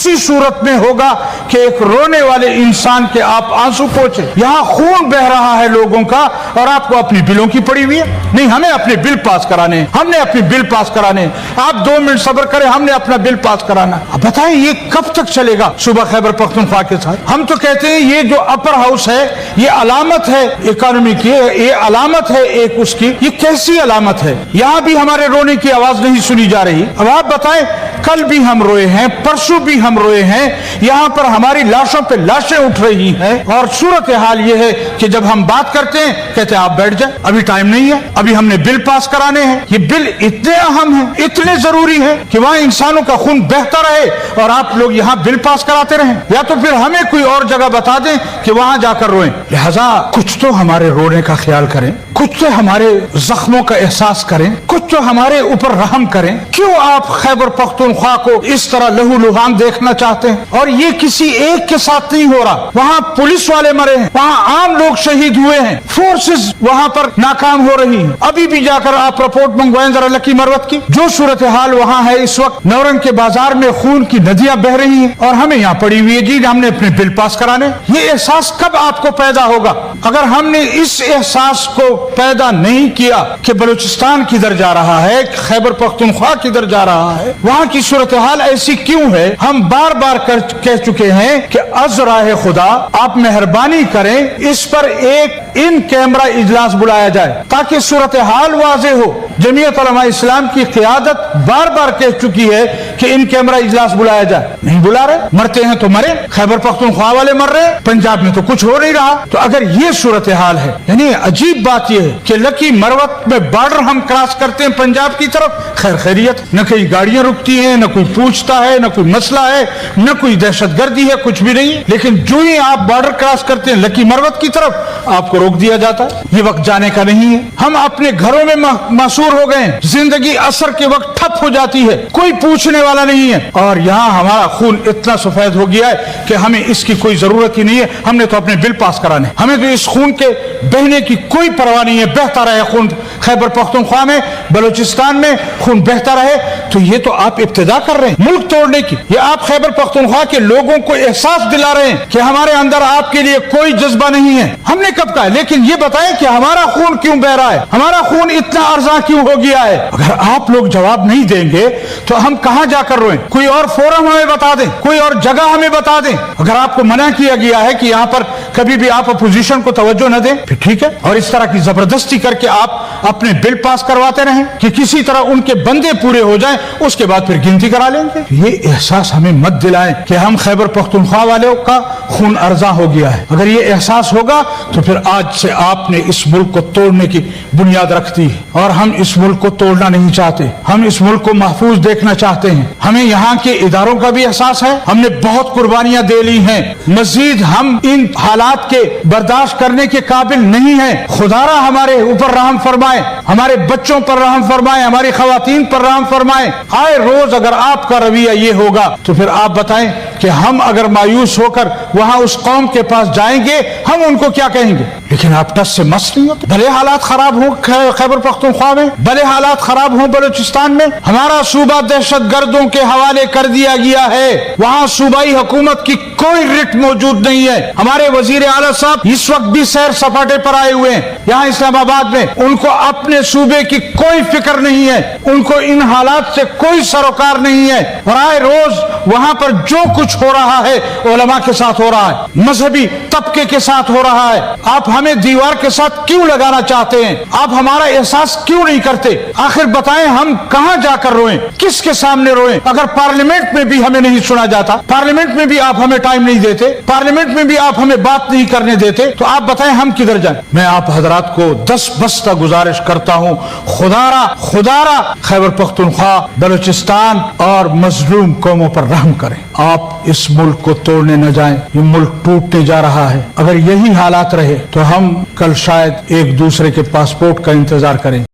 इसी सूरत में होगा कि एक रोने वाले इंसान के आप आंसू पोंछे। यहाँ खून बह रहा है लोगों का और आपको अपनी बिलों की पड़ी हुई है। नहीं, हमें अपने बिल पास कराने, हमने अपने बिल पास कराने। आप 2 मिनट सब्र करें, हमने अपना बिल पास कराना। अब बताएं ये कब तक चलेगा सूबा खैबर पख्तूनख्वा के साथ? हम तो कहते हैं ये जो अपर हाउस है ये अलामत है इकोनॉमी की, ये अलामत है एक उसकी। ये कैसी अलामत है? यहाँ भी हमारे रोने की आवाज नहीं सुनी जा रही। अब आप बताएं, कल भी हम रोए हैं, परसों भी हम रोए हैं, यहाँ पर हमारी लाशों पे लाशें उठ रही हैं। और सूरत हाल ये है कि जब हम बात करते हैं कहते हैं आप बैठ जाए, अभी टाइम नहीं है, अभी हमने बिल पास कराने हैं। ये बिल इतने अहम हैं, इतने जरूरी हैं कि वहाँ इंसानों का खून बहता रहे और आप लोग यहाँ बिल पास कराते रहें, या तो फिर हमें कोई और जगह बता दें कि वहां जाकर रोएं। लिहाजा कुछ तो हमारे रोने का ख्याल करें, कुछ तो हमारे जख्मों का एहसास करें, कुछ तो हमारे ऊपर रहम करें। क्यों आप खैबर पख्तूनख्वा को इस तरह लहूलुहान देखना चाहते हैं? और ये किसी एक के साथ नहीं हो रहा। वहाँ पुलिस वाले मरे हैं, वहाँ आम लोग शहीद हुए हैं, फोर्सेस वहाँ पर नाकाम हो रही हैं। अभी भी जाकर आप रिपोर्ट मंगवाएं जरा लकी मरवत की। जो सूरत हाल वहाँ है इस वक्त, नौरंग के बाजार में खून की नदियां बह रही हैं और हमें यहाँ पड़ी हुई है जी हमने अपने बिल पास कराने। ये एहसास कब आपको पैदा होगा? अगर हमने इस एहसास को पैदा नहीं किया कि बलूचिस्तान किधर जा रहा है, खैबर पख्तूनख्वा किधर जा रहा है, वहाँ की सूरत हाल ऐसी क्यों है, हम बार बार कह चुके हैं कि अज़राए खुदा आप मेहरबानी करें, इस पर एक इन कैमरा इजलास बुलाया जाए ताकि सूरत हाल वाज़े हो। जमीयत उलमा इस्लाम की क़ियादत बार बार कह चुकी है कि इन कैमरा इजलास बुलाया जाए, नहीं बुला रहे। मरते हैं तो मरे, खैबर पख्तूनख्वा वाले मर रहे, पंजाब में तो कुछ हो नहीं रहा। तो अगर ये सूरत हाल है, यानी अजीब बात यह है कि लकी मरवत में बॉर्डर हम क्रॉस करते हैं पंजाब की तरफ, खैर खैरियत, न कई गाड़ियां रुकती हैं, न कोई पूछता है, न कोई मसला है, न कोई दहशतगर्दी है, कुछ भी नहीं। लेकिन जो ही आप बॉर्डर क्रॉस करते हैं लकी मरवत की तरफ, आपको रोक दिया जाता है। ये वक्त जाने का नहीं है। हम अपने घरों में मासूर हो गए, जिंदगी असर के वक्त ठप हो जाती है, कोई पूछने वाला नहीं है। और यहाँ हमारा खून इतना सफेद हो गया है कि हमें इसकी कोई जरूरत ही नहीं है। हमने तो अपने बिल पास कराने, हमें तो इस खून के बहने की कोई परवाह नहीं है। बहता रहे खून खैबर पख्तूनख्वा में, बलूचिस्तान में खून बहता रहे। तो ये तो आप इब्तिदा कर रहे हैं मुल्क तोड़ने की। ये आप खैबर पख्तूनख्वा के लोगों को एहसास दिला रहे हैं कि हमारे अंदर आपके लिए कोई जज्बा नहीं है। हमने कब कहा? लेकिन ये बताएं कि हमारा खून क्यों बह रहा है, हमारा खून इतना अर्जा क्यों हो गया है? अगर आप लोग जवाब नहीं देंगे तो हम कहां जाकर रोएं? कोई और फोरम हमें बता दें, कोई और जगह हमें बता दें। अगर आपको मना किया गया है कि यहाँ पर कभी भी आप अपोजिशन को तवज्जो न दें, फिर ठीक है। और इस तरह की जबरदस्ती करके आप अपने बिल पास करवाते रहें कि किसी तरह उनके बंदे पूरे हो जाएं, उसके बाद फिर गिनती करा लेंगे। ये एहसास हमें मत दिलाएं कि हम खैबर पख्तूनख्वा वालों का खून अर्जा हो गया है। अगर ये एहसास होगा तो फिर आज से आपने इस मुल्क को तोड़ने की बुनियाद रख दी है। और हम इस मुल्क को तोड़ना नहीं चाहते, हम इस मुल्क को महफूज देखना चाहते हैं। हमें यहाँ के इदारों का भी एहसास है, हमने बहुत कुर्बानियां दे ली हैं। मजीद हम इन हालात के बर्दाश्त करने के काबिल नहीं है। खुदारा हमारे ऊपर रहम फरमाए, हमारे बच्चों पर रहम फरमाए, हमारी खवातीन पर रहम फरमाए। आए रोज अगर आपका रवैया ये होगा तो फिर आप बताएं कि हम अगर मायूस होकर वहां उस कौम के पास जाएंगे, हम उनको क्या कहेंगे? लेकिन आप टस से मस नहीं होते। भले हालात खराब हो खैबर पख्तूनख्वा में, भले हालात खराब हो बलूचिस्तान में, हमारा सूबा दहशत गर्दों के हवाले कर दिया गया है। वहाँ सूबाई हुकूमत की कोई रिट मौजूद नहीं है। हमारे वजीर आला साहब इस वक्त भी सैर सपाटे पर आए हुए हैं यहाँ इस्लामाबाद में। उनको अपने सूबे की कोई फिक्र नहीं है, उनको इन हालात से कोई सरोकार नहीं है। और आए रोज वहाँ पर जो कुछ हो रहा है उलमा के साथ हो रहा है, मजहबी तबके के साथ हो रहा है। आप हमें दीवार के साथ क्यों लगाना चाहते हैं? आप हमारा एहसास क्यों नहीं करते? आखिर बताएं हम कहां जाकर रोएं, किसके सामने रोएं? अगर पार्लियामेंट में भी हमें नहीं सुना जाता, पार्लियामेंट में भी आप हमें टाइम नहीं देते, पार्लियामेंट में भी आप हमें बात नहीं करने देते, तो आप बताएं हम किधर जाएं? मैं आप हजरात को 10 बस्ता गुजारिश करता हूं, खुदारा खैबर पख्तूनख्वा, बलूचिस्तान और मजलूम कौमों पर रहम करें। आप इस मुल्क को तोड़ने न जाएं, ये मुल्क टूटने जा रहा है। अगर यही हालात रहे तो हम कल शायद एक दूसरे के पासपोर्ट का इंतजार करें।